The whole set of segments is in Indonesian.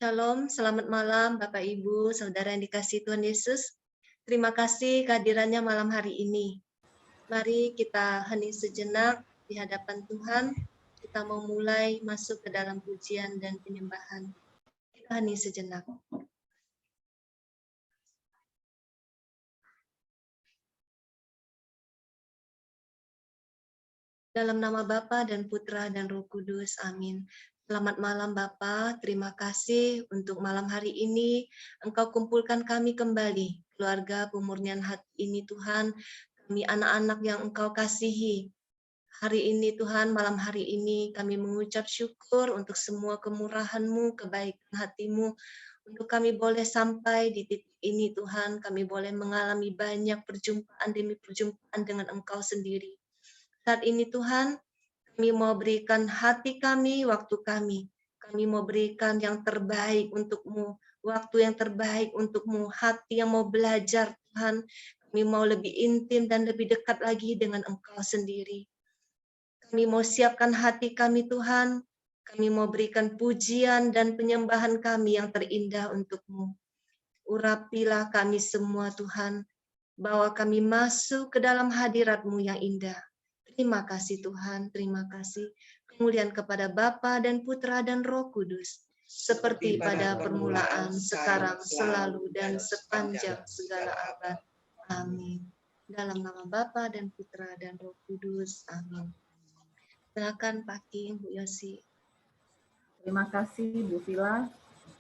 Shalom, selamat malam Bapak Ibu, Saudara yang dikasihi Tuhan Yesus. Terima kasih kehadirannya malam hari ini. Mari kita hening sejenak di hadapan Tuhan. Kita mau mulai masuk ke dalam pujian dan penyembahan. Kita hening sejenak. Dalam nama Bapa dan Putra dan Roh Kudus, amin. Selamat malam Bapa, terima kasih untuk malam hari ini Engkau kumpulkan kami kembali, keluarga pemurnian hati ini Tuhan, kami anak-anak yang Engkau kasihi. Hari ini Tuhan, malam hari ini kami mengucap syukur untuk semua kemurahan-Mu, kebaikan hati-Mu, untuk kami boleh sampai di titik ini Tuhan, kami boleh mengalami banyak perjumpaan demi perjumpaan dengan Engkau sendiri. Saat ini Tuhan, kami mau berikan hati kami, waktu kami. Kami mau berikan yang terbaik untuk-Mu, waktu yang terbaik untuk-Mu, hati yang mau belajar Tuhan. Kami mau lebih intim dan lebih dekat lagi dengan Engkau sendiri. Kami mau siapkan hati kami Tuhan. Kami mau berikan pujian dan penyembahan kami yang terindah untuk-Mu. Urapilah kami semua Tuhan. Bawa kami masuk ke dalam hadirat-Mu yang indah. Terima kasih Tuhan, terima kasih. Kemuliaan kepada Bapa dan Putra dan Roh Kudus, seperti pada permulaan, sekarang, selalu, dan sepanjang segala abad. Amin. Dalam nama Bapa dan Putra dan Roh Kudus. Amin. Silakan Pak King, Bu Yosi. Terima kasih Bu Vila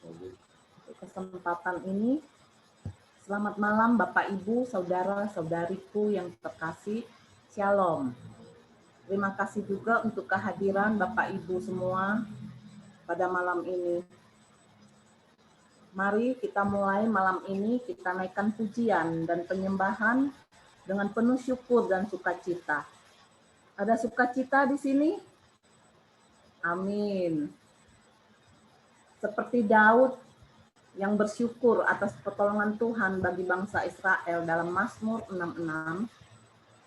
untuk kesempatan ini. Selamat malam Bapak Ibu, saudara-saudariku yang terkasih. Shalom. Terima kasih juga untuk kehadiran Bapak Ibu semua pada malam ini. Mari kita mulai malam ini, kita naikkan pujian dan penyembahan dengan penuh syukur dan sukacita. Ada sukacita di sini? Amin. Seperti Daud yang bersyukur atas pertolongan Tuhan bagi bangsa Israel dalam Mazmur 66,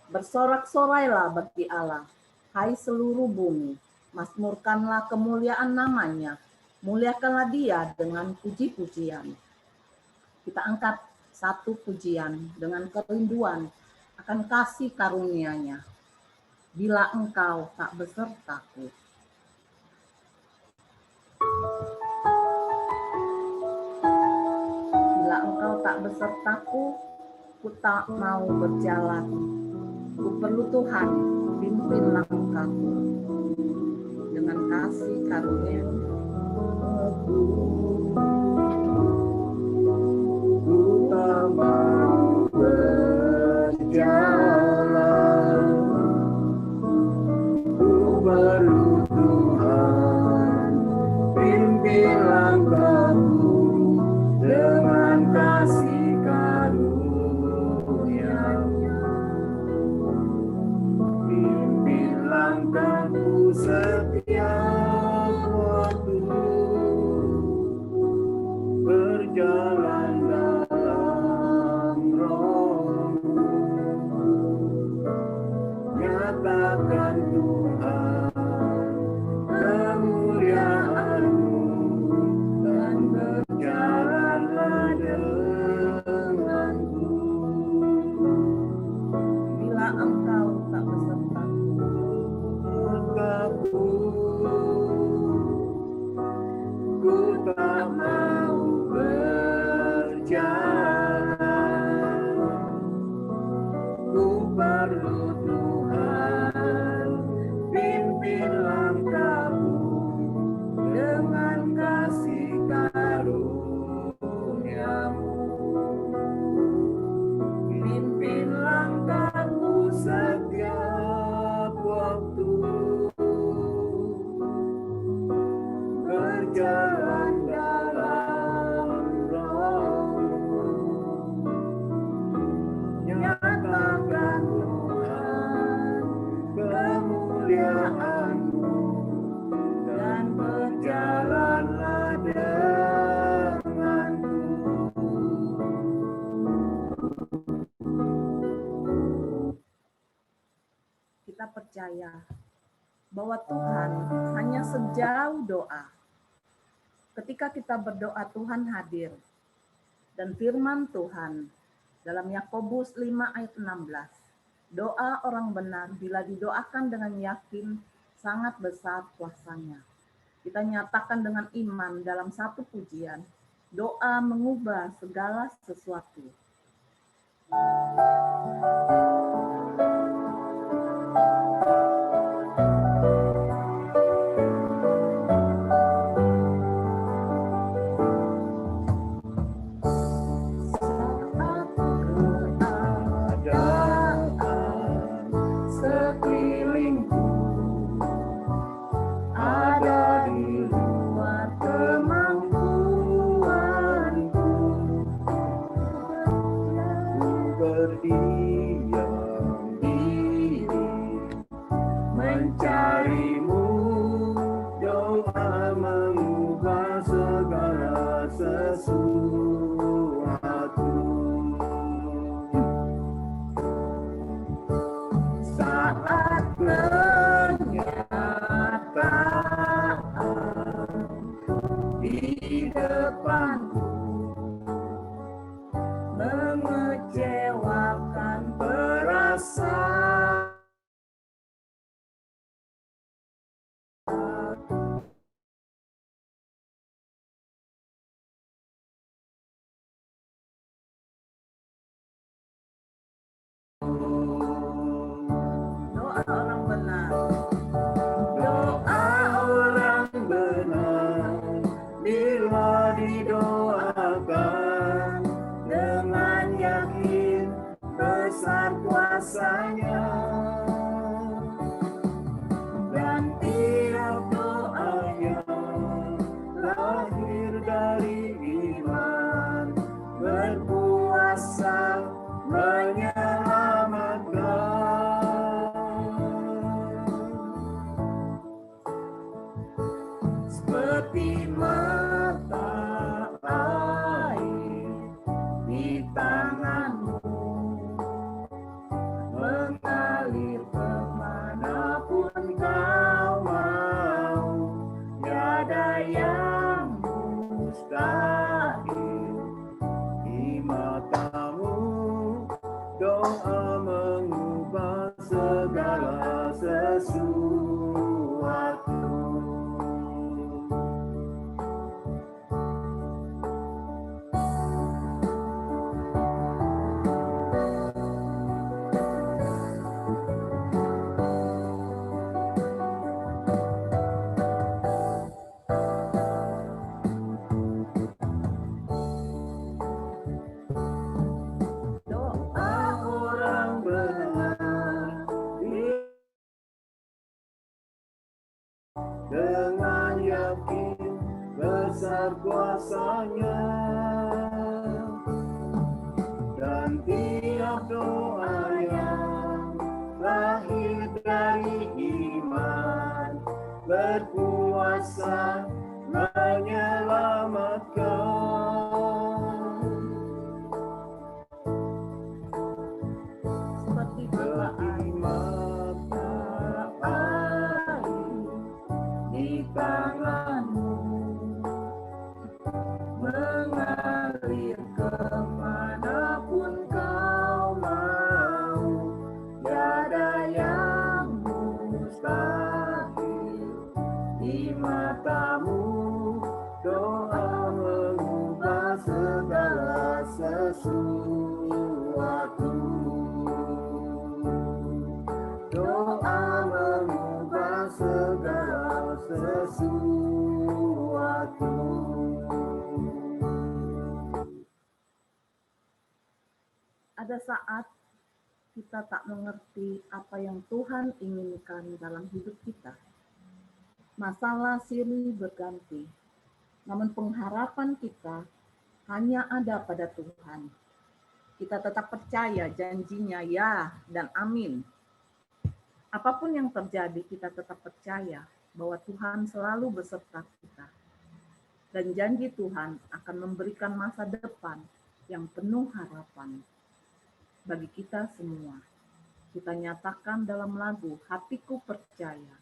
bersorak-sorailah bagi Allah, hai seluruh bumi, mazmurkanlah kemuliaan namanya, muliakanlah dia dengan puji-pujian. Kita angkat satu pujian dengan kerinduan akan kasih karunia-Nya. Bila engkau tak besertaku. Bila engkau tak besertaku, ku tak mau berjalan. Ku perlu Tuhan, pimpin langkahku dengan kasih karunia. Ku tak mau berjalan, ku perlu Tuhan, pimpin langkahku dengan kasih karunia-Nya. Pimpin langkahku setiap waktu, berjalan dalam Roh-Mu. Nyatakan Tuhan kemuliaan-Mu dan berjalanlah denganku. Bila engkau tak besertaku, ku tak mau berjalan, ku perlu Tuhan, pimpin langkahku dengan kasih karunia-Mu. Pimpin langkahku setiap waktu, berjalan dalam Roh-Mu. Nyatakan Tuhan kemuliaan-Mu dan berjalanlah denganku. kita percaya bahwa Tuhan hanya sejauh doa. ketika kita berdoa Tuhan hadir. Dan firman Tuhan dalam Yakobus 5 ayat 16. Doa orang benar bila didoakan dengan yakin sangat besar kuasanya. Kita nyatakan dengan iman dalam satu pujian. Doa mengubah segala sesuatu. Sekelilingku ada di luar kemampuanku. Ku berdiam diri mencarimu. Doa mengubah segala sesuatu. Saat kenyataan di depanku mengecewakan perasaan. Doa orang benar. Doa orang benar bila didoakan dengan yakin besar kuasanya. Dan tiap doa yang lahir dari iman berkuasa menyelamatkan. Seperti mata air di tanganmu mengalir kemanapun kau mau. Tiada yang mustahil di matamu. Doa mengubah segala sesuatu. Doa orang benar dengan yakin besar kuasanya. Dan tiap doa yang lahir dari iman berkuasa menyelamatkan. Seperti mata Seperti mata air di tanganmu mengalir kemanapun kau mau. Tiada yang mustahil di matamu. Doa mengubah segala sesuatu. Doa mengubah segala sesuatu. Ada saat kita tak mengerti apa yang Tuhan inginkan dalam hidup kita. Masalah silih berganti, namun pengharapan kita hanya ada pada Tuhan. Kita tetap percaya janjinya ya dan amin. Apapun yang terjadi, kita tetap percaya bahwa Tuhan selalu beserta kita. Dan janji Tuhan akan memberikan masa depan yang penuh harapan bagi kita semua. Kita nyatakan dalam lagu Hatiku Percaya.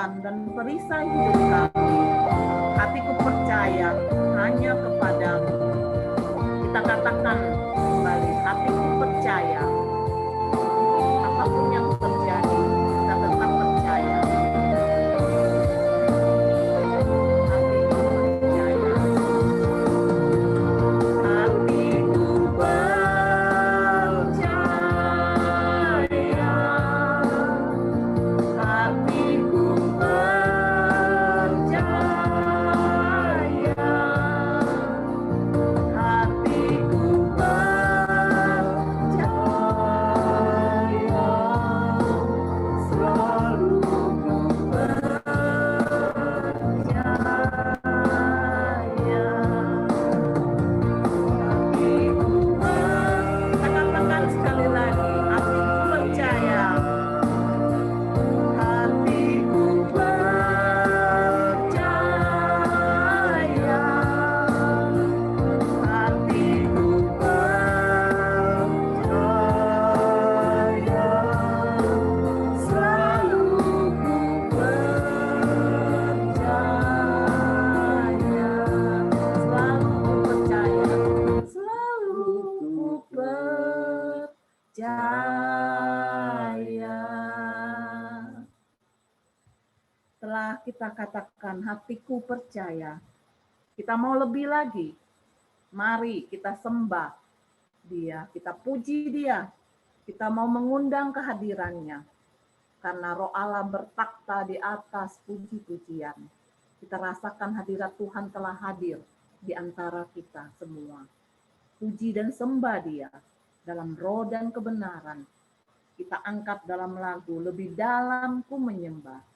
Tuhan dan perisai hidup kami. Hatiku percaya hanya kepadamu. Kita katakan kembali, hatiku percaya. Apapun yang terjadi, kita tetap percaya. Hatiku percaya. Hatiku percaya. Hatiku percaya. Hatiku percaya. Selalu ku percaya. Kita katakan sekali lagi, hatiku percaya. Hatiku percaya. Hatiku percaya. Selalu ku percaya. Selalu ku percaya. Selalu ku percaya. Setelah kita katakan hatiku percaya, kita mau lebih lagi. Mari kita sembah Dia, kita puji Dia. Kita mau mengundang kehadirannya. Karena Roh Allah bertakhta di atas puji-pujian. Kita rasakan hadirat Tuhan telah hadir di antara kita semua. Puji dan sembah Dia dalam roh dan kebenaran. Kita angkat dalam lagu, lebih dalam ku menyembah.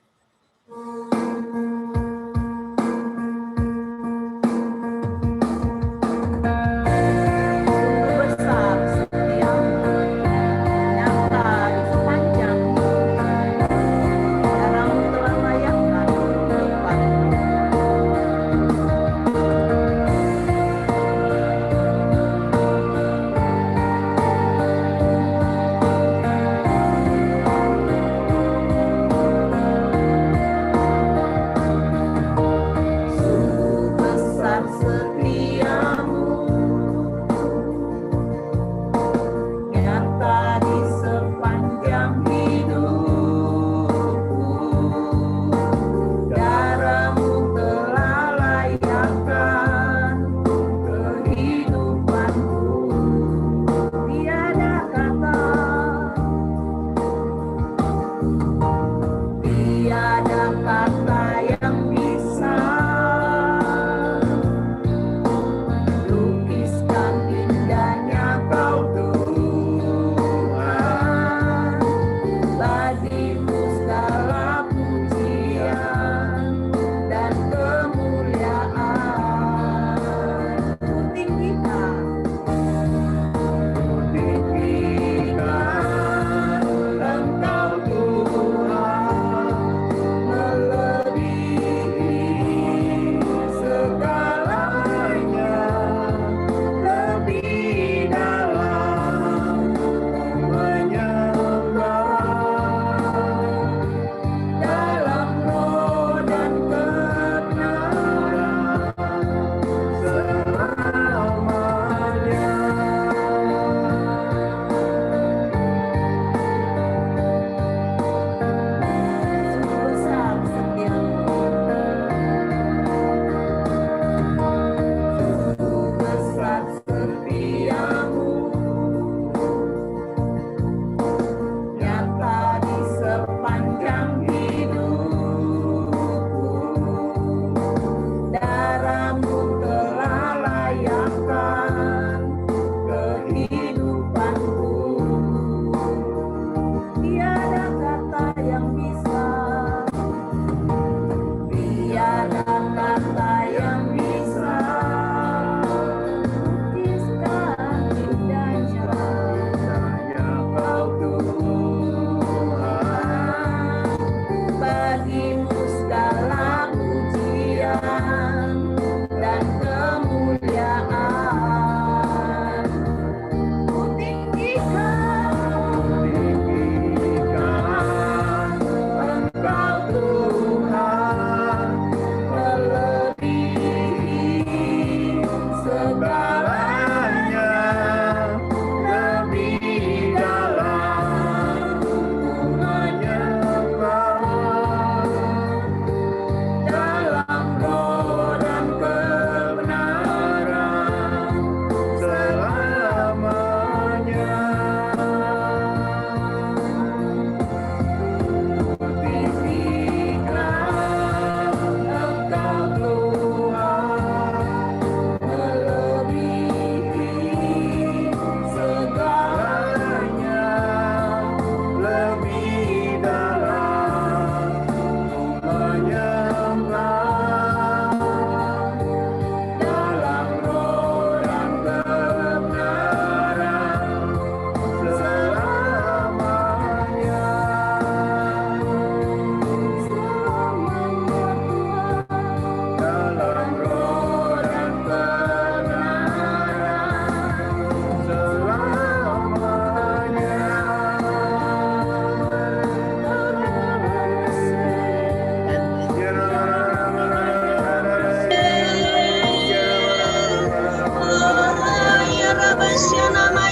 Sungguh besar setiamu, nyata di sepanjang hidup. Caramu telah layakkan kehidupanku.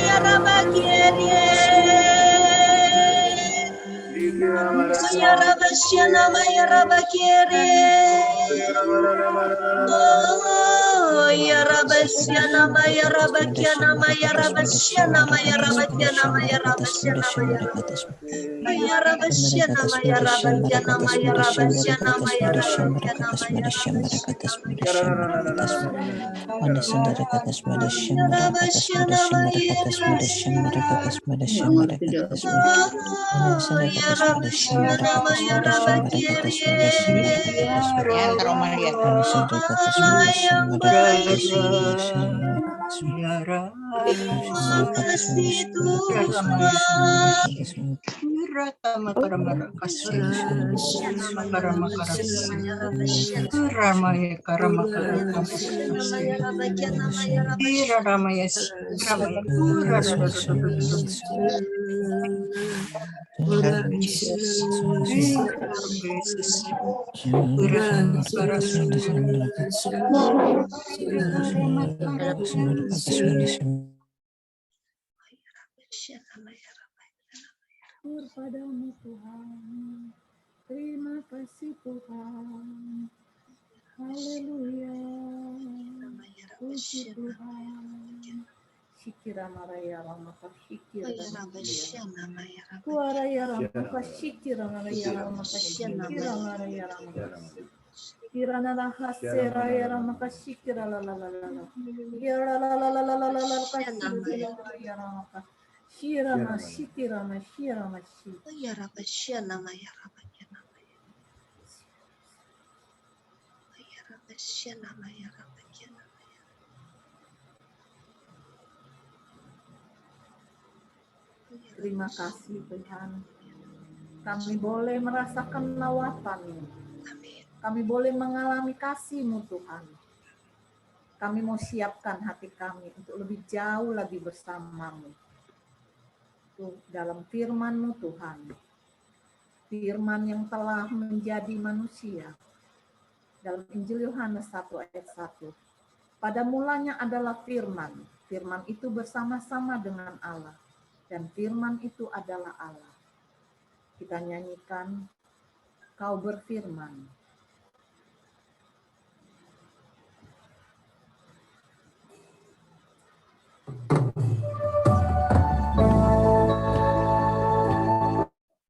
ya Rabba Kyrie. Ya Rabba Shana Maya Rabba Kyrie. Oh, ya Rabba Shana Maya Rabba Kyana Maya Rabba Shana Maya Rabba Kyana Maya Rabba Shana Maya Rabba. Ya Rabba Shana Maya Rabba Kyana Maya Rabba Shana Maya Rabba Kyana Maya Rabba Shana Maya. Ya Rabba Shana Maya Rabba. Oh, ya Rabba Shana Maya Rabba Kyrie. Allah yang baik, terima kasih Tuhan. Kepadamu Tuhan, terima kasih Tuhan, haleluya, puji Tuhan. Shikira Maraya Ramaka Shikira Kuaraya Ramaka Shikira Maraya Ramaka Shikira Maraya Ramaka Kirana Hasera Ramaka Shikira la la la la la Kira la la la la la la la Shikira Ramaka Shirama Shikirama Shirama Shikira Ya Rabba Shana Maya Rabba Kyana Maya. Ya Rabba Shana Maya Rabba Kyana Maya. Terima kasih Tuhan. Kami boleh merasakan lawatan-Mu. Kami boleh mengalami kasih-Mu Tuhan. Kami mau siapkan hati kami untuk lebih jauh lagi bersama-Mu. Dalam firman-Mu Tuhan. Firman yang telah menjadi manusia. Dalam Injil Yohanes 1 ayat 1. Pada mulanya adalah firman. Firman itu bersama-sama dengan Allah. Dan firman itu adalah Allah. Kita nyanyikan, Kau berfirman.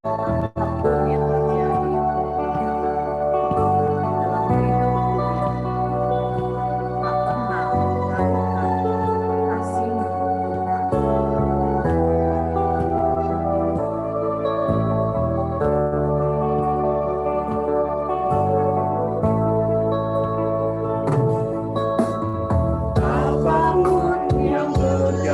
Apapun yang terjadi dalam hidupku, tak pernah meragukan kasih-Mu Tuhan. Apapun yang terjadi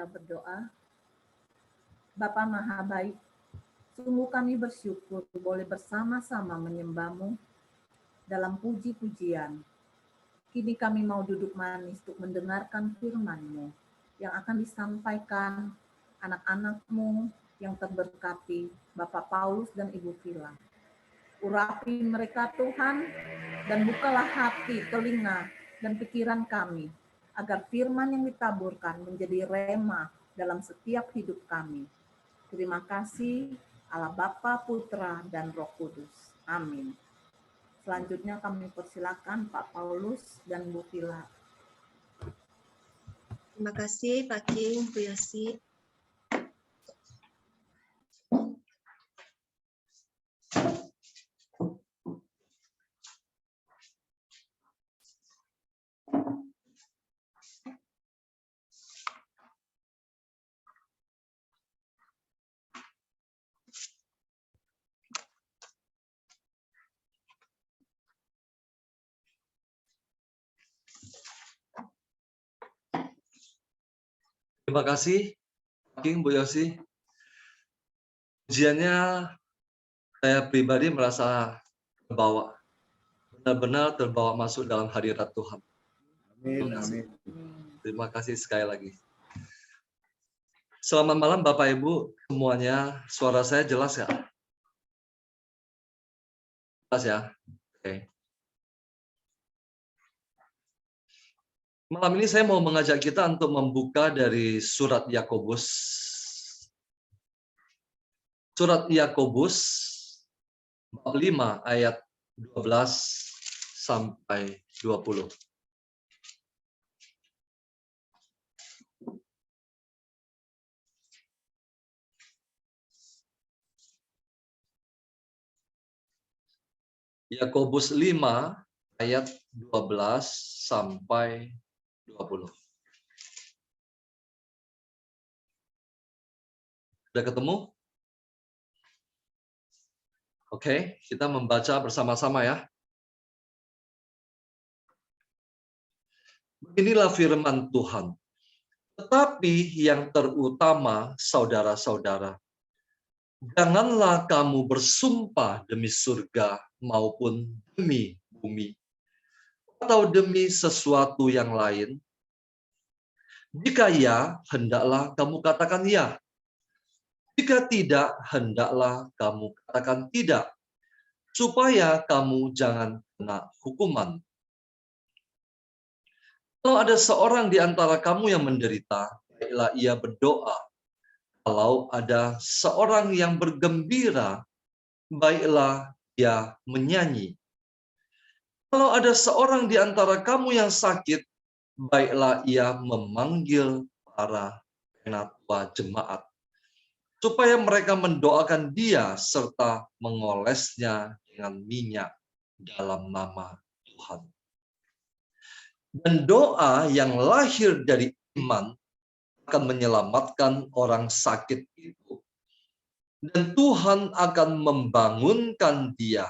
kita berdoa. Bapa Maha Baik, sungguh kami bersyukur boleh bersama-sama menyembah-Mu dalam puji-pujian. Kini kami mau duduk manis untuk mendengarkan firman-Mu yang akan disampaikan anak-anak-Mu yang terberkati, Bapak Paulus dan Ibu Vila. Urapi mereka Tuhan, dan bukalah hati, telinga, dan pikiran kami, agar firman yang ditaburkan menjadi rema dalam setiap hidup kami. Terima kasih Allah Bapa, Putra, dan Roh Kudus. Amin. Selanjutnya kami persilakan Pak Paulus dan Bu Vila. Terima kasih Pak King, Bu Yosi. Terima kasih, King, Bu Yosi. Ujiannya saya pribadi merasa terbawa, benar-benar terbawa masuk dalam hadirat Tuhan. Amin, amin. Terima kasih sekali lagi. Selamat malam Bapak Ibu semuanya. Suara saya jelas ya? Jelas ya? Oke. Malam ini saya mau mengajak kita untuk membuka dari surat Yakobus. Surat Yakobus bab 5 ayat 12 sampai 20. Yakobus 5 ayat 12 sampai 20. Sudah ketemu? Oke, kita membaca bersama-sama ya. Beginilah firman Tuhan. Tetapi yang terutama, saudara-saudara, janganlah kamu bersumpah demi surga maupun demi bumi, atau demi sesuatu yang lain. Jika ya, hendaklah kamu katakan ya. Jika tidak, hendaklah kamu katakan tidak, supaya kamu jangan kena hukuman. Kalau ada seorang di antara kamu yang menderita, baiklah ia berdoa. Kalau ada seorang yang bergembira, baiklah ia menyanyi. Kalau ada seorang di antara kamu yang sakit, baiklah ia memanggil para penatua jemaat, supaya mereka mendoakan dia serta mengolesnya dengan minyak dalam nama Tuhan. Dan doa yang lahir dari iman akan menyelamatkan orang sakit itu. Dan Tuhan akan membangunkan dia.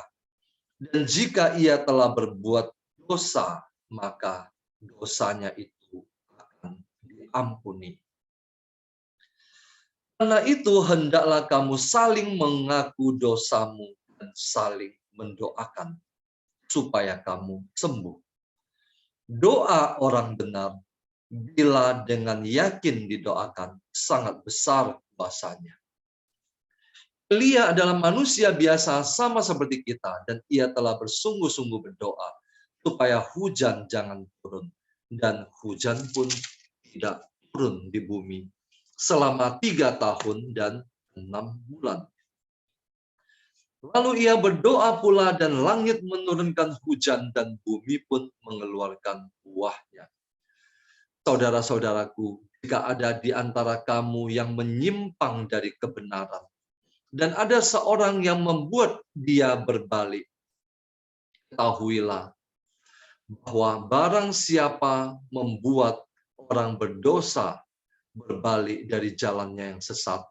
Dan jika ia telah berbuat dosa, maka dosanya itu akan diampuni. Karena itu hendaklah kamu saling mengaku dosamu dan saling mendoakan supaya kamu sembuh. Doa orang benar bila dengan yakin didoakan sangat besar kuasanya. Elia adalah manusia biasa sama seperti kita, dan ia telah bersungguh-sungguh berdoa supaya hujan jangan turun, dan hujan pun tidak turun di bumi selama 3 tahun dan 6 bulan. Lalu ia berdoa pula, dan langit menurunkan hujan, dan bumi pun mengeluarkan buahnya. Saudara-saudaraku, jika ada di antara kamu yang menyimpang dari kebenaran, dan ada seorang yang membuat dia berbalik, ketahuilah bahwa barang siapa membuat orang berdosa berbalik dari jalannya yang sesat,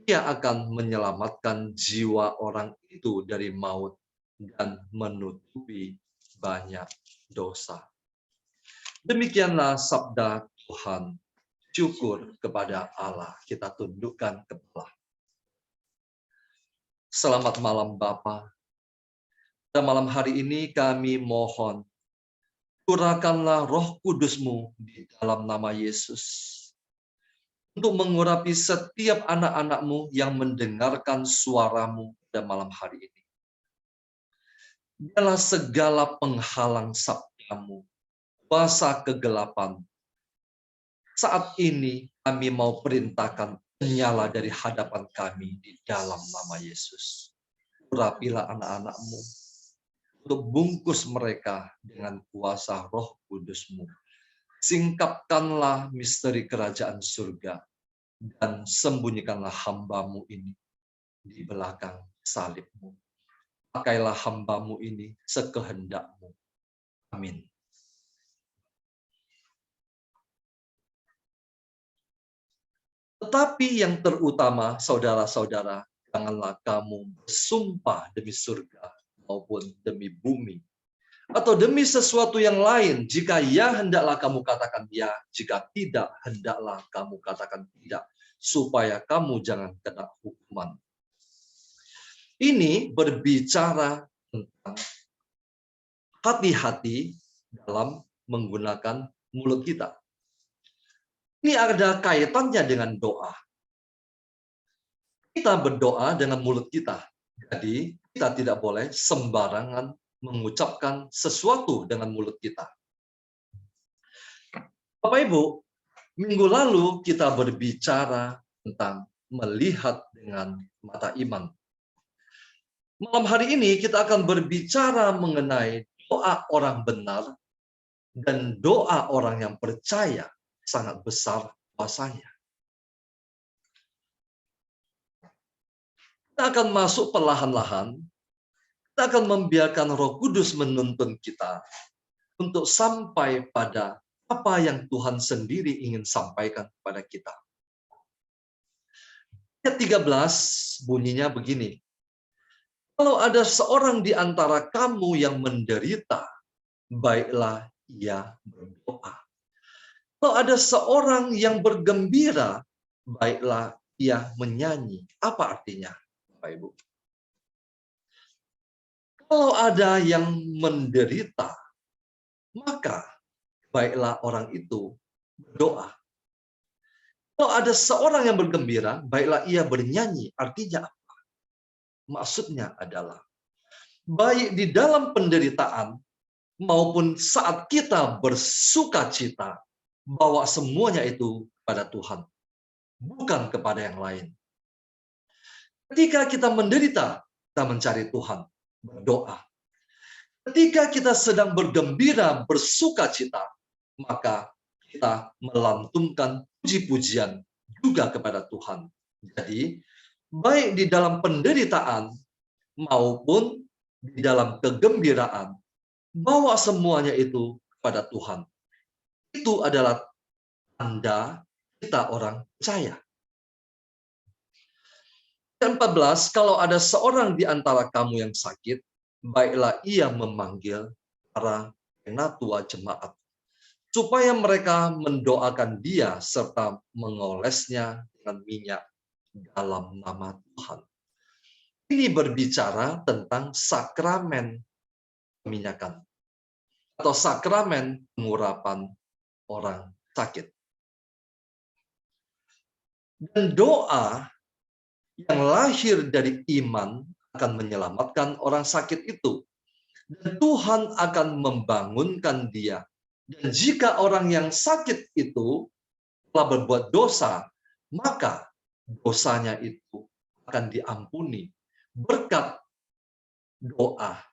ia akan menyelamatkan jiwa orang itu dari maut dan menutupi banyak dosa. Demikianlah sabda Tuhan. syukur kepada Allah. Kita tundukkan kepala. Selamat malam Bapa. Pada malam hari ini kami mohon, curahkanlah Roh Kudus-Mu di dalam nama Yesus. Untuk mengurapi setiap anak-anak-Mu yang mendengarkan suara-Mu pada malam hari ini. Biarlah segala penghalang sabda-Mu, kuasa kegelapan. Saat ini kami mau perintahkan menyala dari hadapan kami di dalam nama Yesus. Urapilah anak-anak-Mu, untuk bungkus mereka dengan kuasa Roh Kudus-Mu. Singkapkanlah misteri kerajaan surga dan sembunyikanlah hamba-Mu ini di belakang salib-Mu. Pakailah hamba-Mu ini sekehendak-Mu. Amin. Tetapi yang terutama, saudara-saudara, janganlah kamu bersumpah demi surga maupun demi bumi, atau demi sesuatu yang lain. Jika ya, hendaklah kamu katakan ya. Jika tidak, hendaklah kamu katakan tidak. Supaya kamu jangan kena hukuman. Ini berbicara tentang hati-hati dalam menggunakan mulut kita. Ini ada kaitannya dengan doa. Kita berdoa dengan mulut kita. Jadi, kita tidak boleh sembarangan mengucapkan sesuatu dengan mulut kita. Bapak Ibu, minggu lalu kita berbicara tentang melihat dengan mata iman. Malam hari ini kita akan berbicara mengenai doa orang benar dan doa orang yang percaya sangat besar kuasanya. Kita akan masuk perlahan-lahan. Kita akan membiarkan Roh Kudus menuntun kita untuk sampai pada apa yang Tuhan sendiri ingin sampaikan kepada kita. Ayat 13 bunyinya begini. Kalau ada seorang di antara kamu yang menderita, baiklah ia berdoa. Kalau ada seorang yang bergembira, baiklah ia menyanyi. Apa artinya, Bapak Ibu? Kalau ada yang menderita, maka baiklah orang itu berdoa. Kalau ada seorang yang bergembira, baiklah ia bernyanyi. Artinya apa? Maksudnya adalah, baik di dalam penderitaan maupun saat kita bersuka cita, bawa semuanya itu kepada Tuhan, bukan kepada yang lain. Ketika kita menderita, kita mencari Tuhan, berdoa. Ketika kita sedang bergembira, bersuka cita, maka kita melantunkan puji-pujian juga kepada Tuhan. Jadi, baik di dalam penderitaan maupun di dalam kegembiraan, bawa semuanya itu kepada Tuhan. Itu adalah tanda kita orang percaya. Yang 14, kalau ada seorang di antara kamu yang sakit, baiklah ia memanggil para penatua jemaat, supaya mereka mendoakan dia serta mengolesnya dengan minyak dalam nama Tuhan. Ini berbicara tentang sakramen peminyakan atau sakramen pengurapan orang sakit. Dan doa yang lahir dari iman akan menyelamatkan orang sakit itu. Dan Tuhan akan membangunkan dia. Dan jika orang yang sakit itu telah berbuat dosa, maka dosanya itu akan diampuni berkat doa,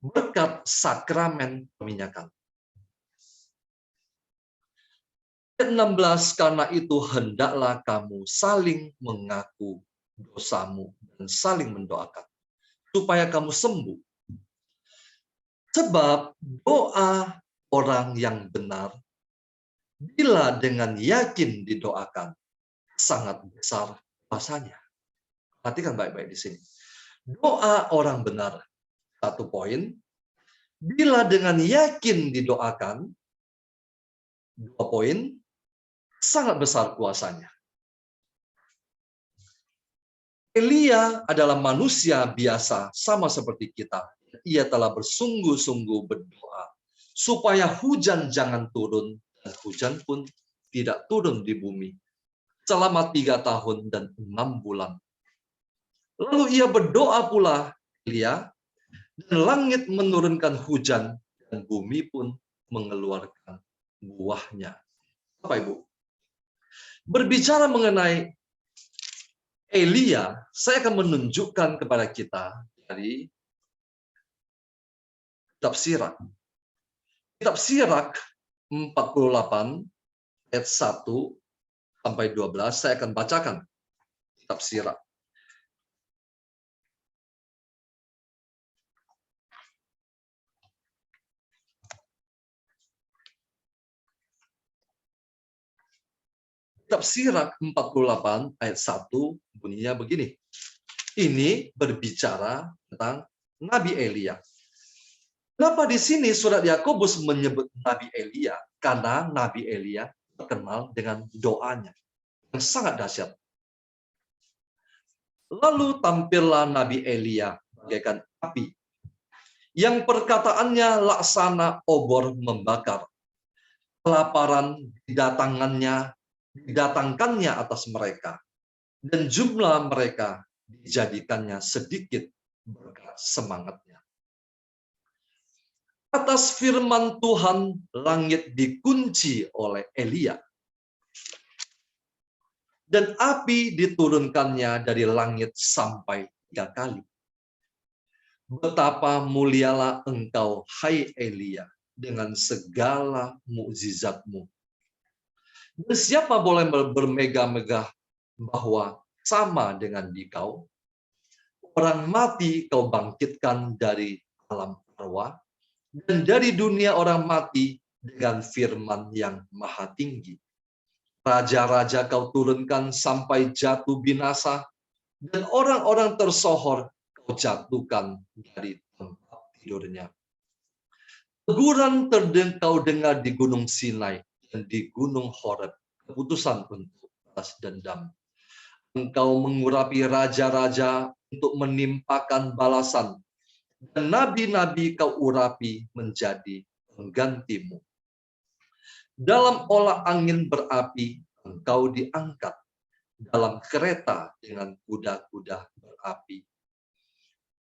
berkat sakramen peminyakan. Ayat 16, karena itu hendaklah kamu saling mengaku dosamu dan saling mendoakan, supaya kamu sembuh. Sebab doa orang yang benar, bila dengan yakin didoakan, sangat besar kuasanya. Perhatikan baik-baik di sini. Doa orang benar, satu poin. Bila dengan yakin didoakan, dua poin. sangat besar kuasanya. Elia adalah manusia biasa sama seperti kita. Ia telah bersungguh-sungguh berdoa supaya hujan jangan turun, dan hujan pun tidak turun di bumi selama 3 tahun dan 6 bulan. Lalu ia berdoa pula, Elia, dan langit menurunkan hujan, dan bumi pun mengeluarkan buahnya. Bapak Ibu, berbicara mengenai Elia, saya akan menunjukkan kepada kita dari Kitab Sirak. Kitab Sirak 48 ayat 1 sampai 12, saya akan bacakan Kitab Sirak. Kitab Sirak 48 ayat 1 bunyinya begini. Ini berbicara tentang Nabi Elia. Kenapa di sini surat Yakobus menyebut Nabi Elia? Karena Nabi Elia terkenal dengan doanya yang sangat dahsyat. Lalu tampillah Nabi Elia bagaikan api, yang perkataannya laksana obor membakar. Kelaparan didatangkannya atas mereka, dan jumlah mereka dijadikannya sedikit berkat semangatnya. Atas firman Tuhan, langit dikunci oleh Elia, dan api diturunkannya dari langit sampai 3 kali. Betapa mulialah engkau, hai Elia, dengan segala mukjizatmu. Dan siapa boleh bermegah-megah bahwa sama dengan dikau? Orang mati kau bangkitkan dari alam arwah, dan dari dunia orang mati dengan firman yang maha tinggi. Raja-raja kau turunkan sampai jatuh binasa, dan orang-orang tersohor kau jatuhkan dari tempat tidurnya. Teguran kau dengar di Gunung Sinai dan di Gunung Horeb, keputusan untuk balas dendam. Engkau mengurapi raja-raja untuk menimpakan balasan, dan nabi-nabi kau urapi menjadi penggantimu. Dalam olah angin berapi engkau diangkat, dalam kereta dengan kuda-kuda berapi.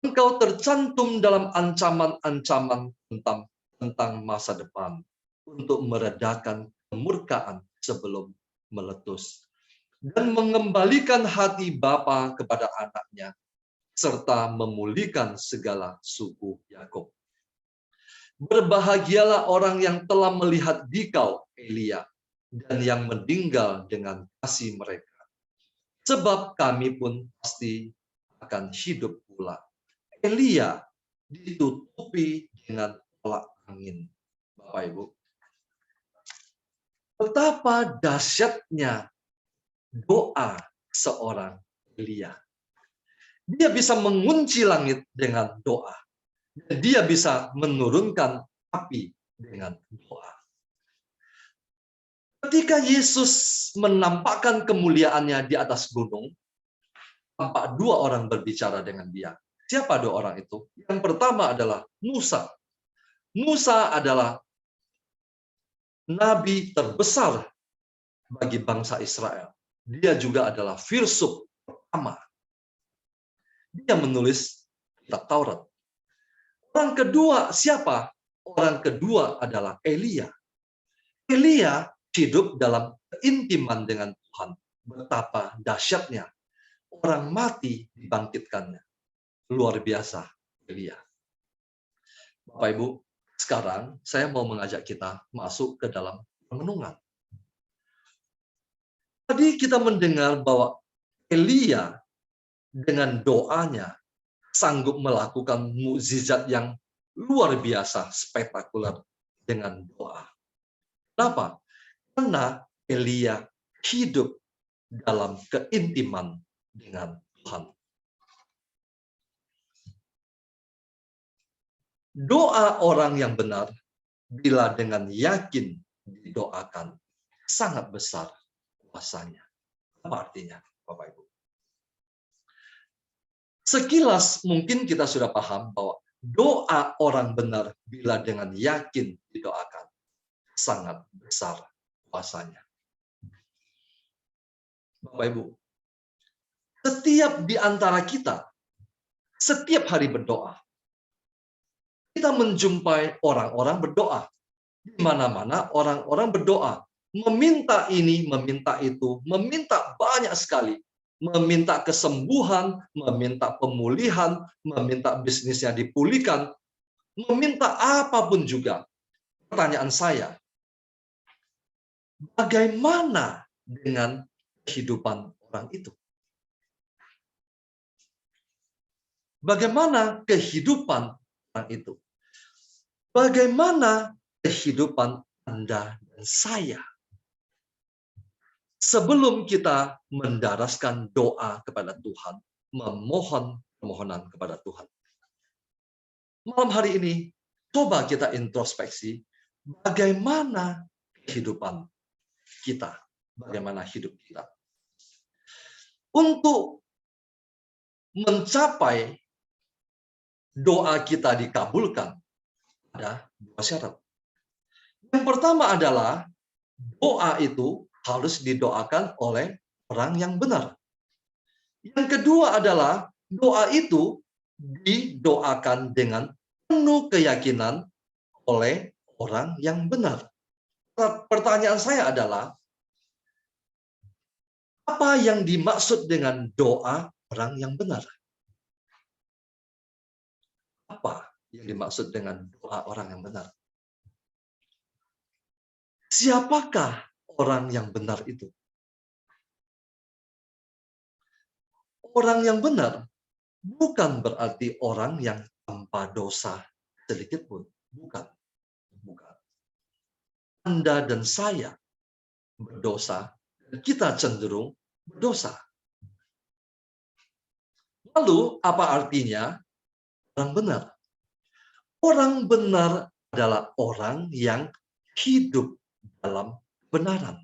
Engkau tercantum dalam ancaman-ancaman tentang masa depan, untuk meredakan kemurkaan sebelum meletus, dan mengembalikan hati bapa kepada anaknya, serta memulihkan segala suku Yakub. Berbahagialah orang yang telah melihat dikau, Elia, dan yang meninggal dengan kasih mereka. Sebab kami pun pasti akan hidup pula. Elia ditutupi dengan olah angin. Bapak Ibu, betapa dahsyatnya doa seorang Elia. Dia bisa mengunci langit dengan doa. Dia bisa menurunkan api dengan doa. Ketika Yesus menampakkan kemuliaannya di atas gunung, tampak 2 orang berbicara dengan dia. Siapa 2 orang itu? Yang pertama adalah Musa. Musa adalah nabi terbesar bagi bangsa Israel. Dia juga adalah filsuf pertama. Dia menulis kitab Taurat. Orang kedua siapa? Orang kedua adalah Elia. Elia hidup dalam keintiman dengan Tuhan. Betapa dahsyatnya orang mati dibangkitkannya. Luar biasa Elia. Bapak Ibu, sekarang saya mau mengajak kita masuk ke dalam renungan. Tadi kita mendengar bahwa Elia dengan doanya sanggup melakukan mukjizat yang luar biasa, spektakuler dengan doa. Kenapa? Karena Elia hidup dalam keintiman dengan Tuhan. Doa orang yang benar, bila dengan yakin didoakan, sangat besar kuasanya. Apa artinya, Bapak Ibu? Sekilas mungkin kita sudah paham bahwa doa orang benar bila dengan yakin didoakan sangat besar kuasanya. Bapak Ibu, setiap di antara kita, setiap hari berdoa, kita menjumpai orang-orang berdoa. Di mana-mana orang-orang berdoa, meminta ini, meminta itu, meminta banyak sekali. Meminta kesembuhan, meminta pemulihan, meminta bisnisnya dipulihkan, meminta apapun juga. Pertanyaan saya, bagaimana dengan kehidupan orang itu? Bagaimana kehidupan orang itu? Bagaimana kehidupan Anda dan saya? Sebelum kita mendaraskan doa kepada Tuhan, memohon permohonan kepada Tuhan. Malam hari ini, coba kita introspeksi bagaimana kehidupan kita, bagaimana hidup kita. Untuk mencapai doa kita dikabulkan, ada dua syarat. Yang pertama adalah doa itu harus didoakan oleh orang yang benar. Yang kedua adalah doa itu didoakan dengan penuh keyakinan oleh orang yang benar. Pertanyaan saya adalah, apa yang dimaksud dengan doa orang yang benar? Apa yang dimaksud dengan doa orang yang benar? Siapakah orang yang benar itu? Orang yang benar bukan berarti orang yang tanpa dosa sedikit pun. Bukan. Bukan. Anda dan saya berdosa, dan kita cenderung berdosa. Lalu, apa artinya orang benar? Orang benar adalah orang yang hidup dalam kebenaran.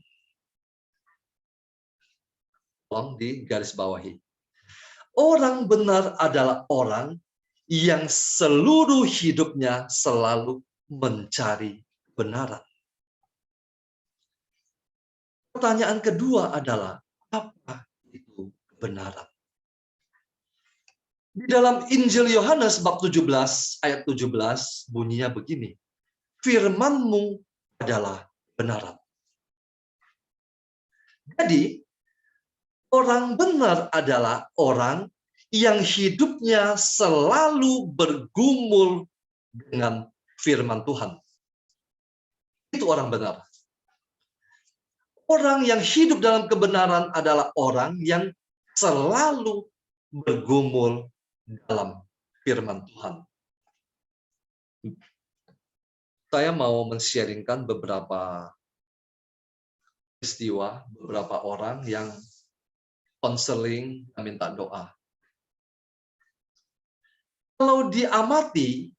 Tolong digaris bawahi. Orang benar adalah orang yang seluruh hidupnya selalu mencari kebenaran. Pertanyaan kedua adalah, apa itu kebenaran? Di dalam Injil Yohanes bab 17 ayat 17 bunyinya begini. Firman-Mu adalah kebenaran. Jadi, orang benar adalah orang yang hidupnya selalu bergumul dengan firman Tuhan. Itu orang benar. Orang yang hidup dalam kebenaran adalah orang yang selalu bergumul dalam firman Tuhan. Saya mau men-sharingkan beberapa peristiwa, beberapa orang yang konseling dan minta doa. Kalau diamati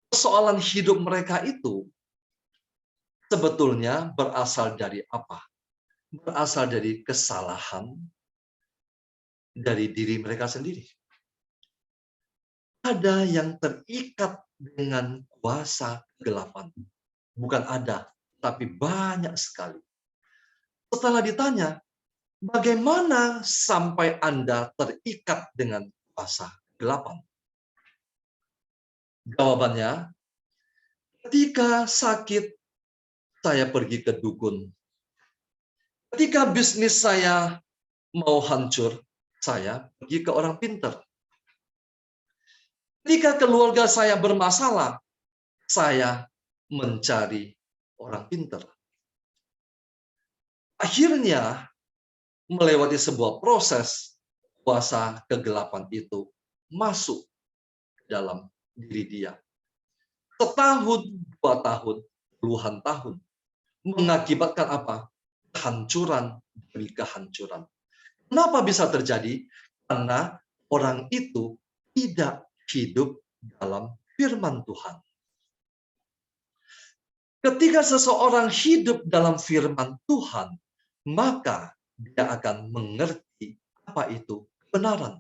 persoalan hidup mereka itu sebetulnya berasal dari apa? Berasal dari kesalahan dari diri mereka sendiri. Ada yang terikat dengan kuasa kegelapan. Bukan ada, tapi banyak sekali. Setelah ditanya, bagaimana sampai Anda terikat dengan kuasa kegelapan? Jawabannya, ketika sakit, saya pergi ke dukun. Ketika bisnis saya mau hancur, saya pergi ke orang pintar. Ketika keluarga saya bermasalah, saya mencari orang pintar. Akhirnya, melewati sebuah proses, kuasa kegelapan itu masuk dalam diri dia. Setahun, 2 tahun, puluhan tahun. Mengakibatkan apa? Kehancuran demi kehancuran. Kenapa bisa terjadi? Karena orang itu tidak hidup dalam firman Tuhan. Ketika seseorang hidup dalam firman Tuhan, maka dia akan mengerti apa itu kebenaran.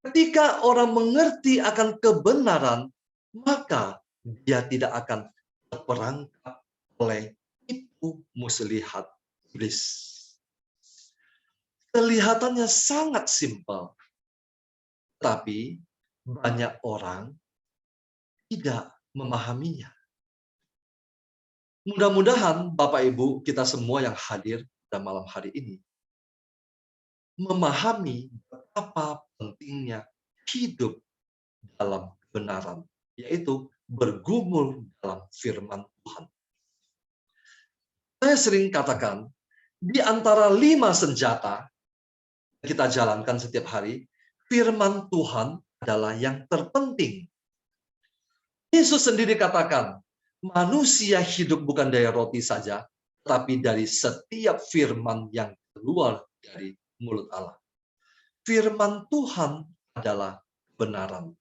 Ketika orang mengerti akan kebenaran, maka dia tidak akan terperangkap oleh tipu muslihat iblis. Kelihatannya sangat simpel, tapi banyak orang tidak memahaminya. Mudah-mudahan Bapak Ibu kita semua yang hadir pada malam hari ini memahami betapa pentingnya hidup dalam kebenaran, yaitu bergumul dalam firman Tuhan. Saya sering katakan, di antara 5 senjata yang kita jalankan setiap hari, firman Tuhan adalah yang terpenting. Yesus sendiri katakan, manusia hidup bukan dari roti saja, tapi dari setiap firman yang keluar dari mulut Allah. Firman Tuhan adalah kebenaran.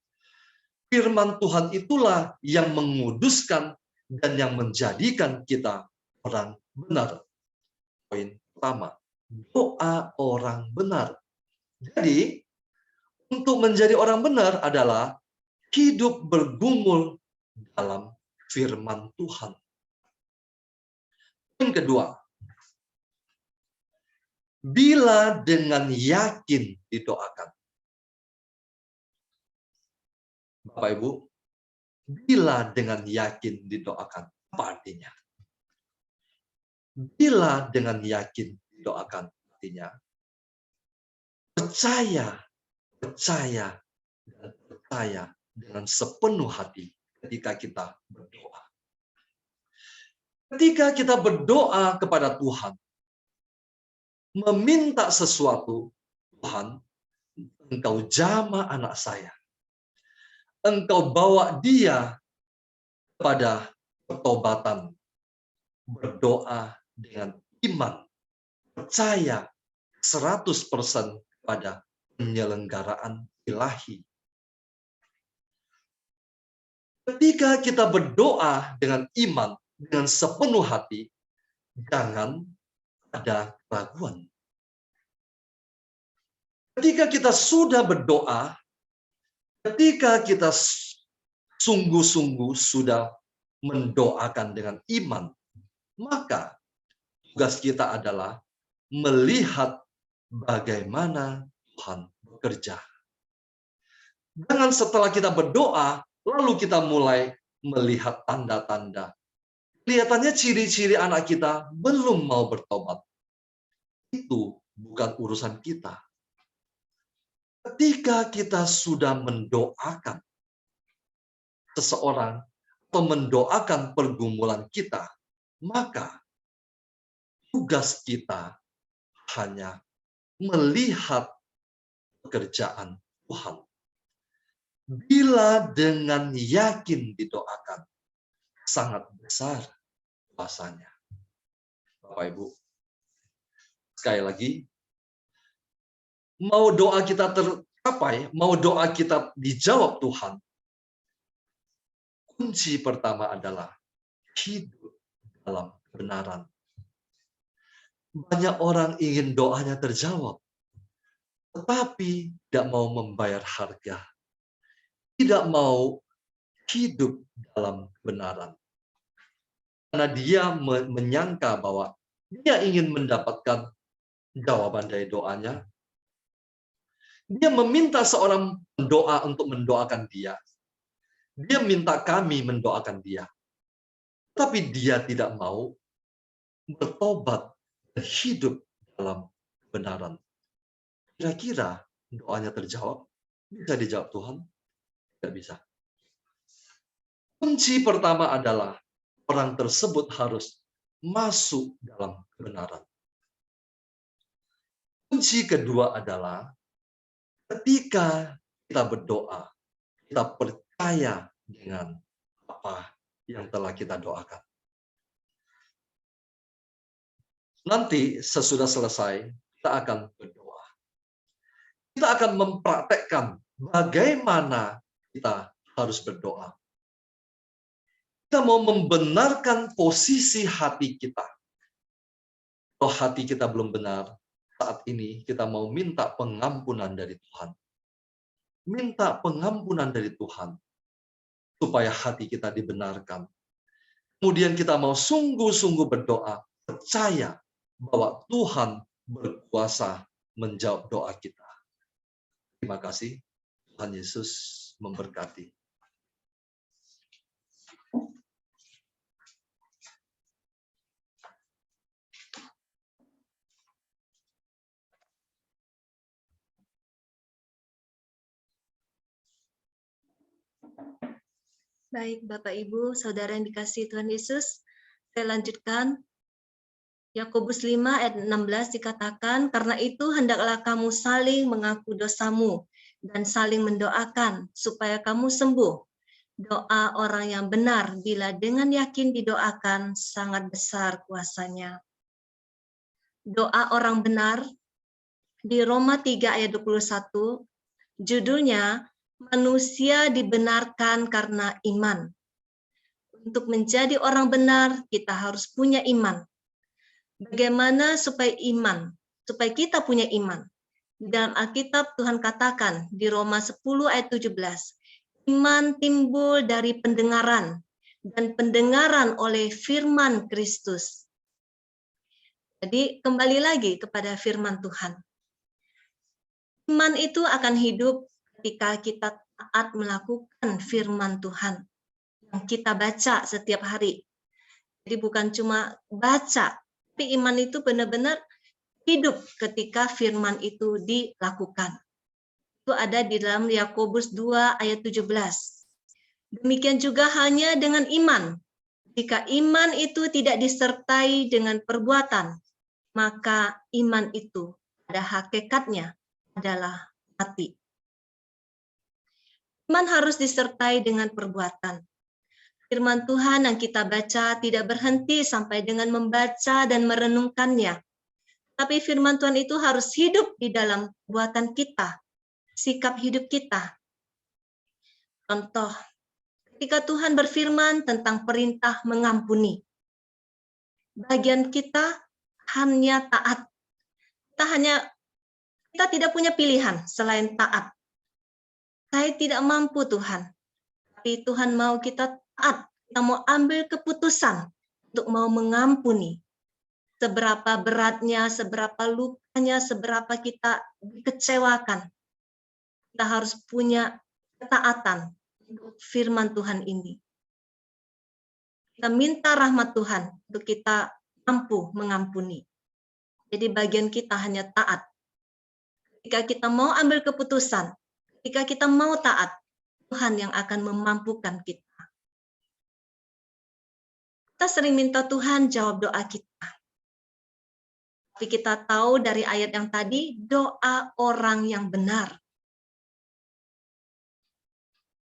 Firman Tuhan itulah yang menguduskan dan yang menjadikan kita orang benar. Poin pertama, doa orang benar. Jadi, untuk menjadi orang benar adalah hidup bergumul dalam firman Tuhan. Yang kedua, bila dengan yakin didoakan. Bapak Ibu, bila dengan yakin didoakan, apa artinya? Bila dengan yakin didoakan, artinya percaya, dan percaya dengan sepenuh hati ketika kita berdoa. Ketika kita berdoa kepada Tuhan, meminta sesuatu, Tuhan, Engkau jamah anak saya. Engkau bawa dia kepada pertobatan, berdoa dengan iman, percaya 100% pada penyelenggaraan ilahi. Ketika kita berdoa dengan iman, dengan sepenuh hati, jangan ada keraguan. Ketika kita sudah berdoa, ketika kita sungguh-sungguh sudah mendoakan dengan iman, maka tugas kita adalah melihat bagaimana Tuhan bekerja. Jangan setelah kita berdoa, lalu kita mulai melihat tanda-tanda. Kelihatannya ciri-ciri anak kita belum mau bertobat. Itu bukan urusan kita. Ketika kita sudah mendoakan seseorang atau mendoakan pergumulan kita, maka tugas kita hanya melihat pekerjaan Tuhan. Bila dengan yakin didoakan, sangat besar kuasanya. Bapak Ibu, sekali lagi, mau doa kita tercapai, mau doa kita dijawab Tuhan, kunci pertama adalah hidup dalam kebenaran. Banyak orang ingin doanya terjawab, tetapi tidak mau membayar harga, tidak mau hidup dalam kebenaran. Karena dia menyangka bahwa dia ingin mendapatkan jawaban dari doanya. Dia meminta seorang pendoa untuk mendoakan dia. Dia minta kami mendoakan dia. Tapi dia tidak mau bertobat dan hidup dalam kebenaran. Kira-kira doanya terjawab? Bisa dijawab Tuhan? Tidak bisa. Kunci pertama adalah orang tersebut harus masuk dalam kebenaran. Kunci kedua adalah ketika kita berdoa, kita percaya dengan apa yang telah kita doakan. Nanti sesudah selesai, kita akan berdoa. Kita akan mempraktekkan bagaimana kita harus berdoa. Kita mau membenarkan posisi hati kita. Kalau hati kita belum benar, saat ini kita mau minta pengampunan dari Tuhan. Minta pengampunan dari Tuhan, supaya hati kita dibenarkan. Kemudian kita mau sungguh-sungguh berdoa, percaya bahwa Tuhan berkuasa menjawab doa kita. Terima kasih. Tuhan Yesus memberkati. Baik, Bapak Ibu, Saudara yang dikasihi Tuhan Yesus, saya lanjutkan. Yakobus 5 ayat 16 dikatakan, karena itu hendaklah kamu saling mengaku dosamu dan saling mendoakan supaya kamu sembuh. Doa orang yang benar bila dengan yakin didoakan sangat besar kuasanya. Doa orang benar di Roma 3 ayat 21, judulnya manusia dibenarkan karena iman. Untuk menjadi orang benar, kita harus punya iman. Bagaimana supaya kita punya iman? Di dalam Alkitab Tuhan katakan di Roma 10 ayat 17, iman timbul dari pendengaran, dan pendengaran oleh firman Kristus. Jadi kembali lagi kepada firman Tuhan. Iman itu akan hidup ketika kita taat melakukan firman Tuhan yang kita baca setiap hari. Jadi bukan cuma baca, tapi iman itu benar-benar hidup ketika firman itu dilakukan. Itu ada di dalam Yakobus 2 ayat 17. Demikian juga hanya dengan iman. Jika iman itu tidak disertai dengan perbuatan, maka iman itu pada hakikatnya adalah mati. Iman harus disertai dengan perbuatan. Firman Tuhan yang kita baca tidak berhenti sampai dengan membaca dan merenungkannya. Tapi firman Tuhan itu harus hidup di dalam perbuatan kita, sikap hidup kita. Contoh, ketika Tuhan berfirman tentang perintah mengampuni, bagian kita hanya taat. Kita tidak punya pilihan selain taat. Saya tidak mampu Tuhan, tapi Tuhan mau kita taat, kita mau ambil keputusan untuk mau mengampuni. Seberapa beratnya, seberapa lukanya, seberapa kita dikecewakan. Kita harus punya ketaatan untuk firman Tuhan ini. Kita minta rahmat Tuhan untuk kita mampu mengampuni. Jadi bagian kita hanya taat. Ketika kita mau ambil keputusan, ketika kita mau taat, Tuhan yang akan memampukan kita. Kita sering minta Tuhan jawab doa kita. Tapi kita tahu dari ayat yang tadi, doa orang yang benar.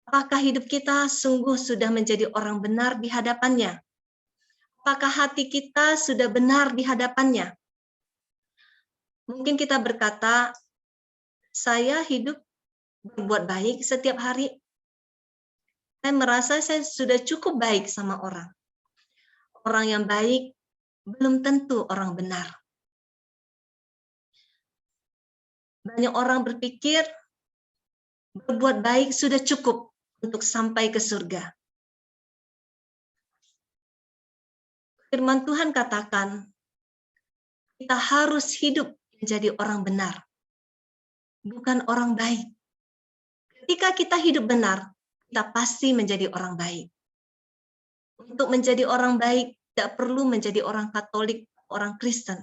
Apakah hidup kita sungguh sudah menjadi orang benar di hadapannya? Apakah hati kita sudah benar di hadapannya? Mungkin kita berkata, saya hidup berbuat baik setiap hari. Saya merasa saya sudah cukup baik sama orang. Orang yang baik belum tentu orang benar. Banyak orang berpikir berbuat baik sudah cukup untuk sampai ke surga. Firman Tuhan katakan, kita harus hidup menjadi orang benar, bukan orang baik. Ketika kita hidup benar, kita pasti menjadi orang baik. Untuk menjadi orang baik, tidak perlu menjadi orang Katolik, orang Kristen.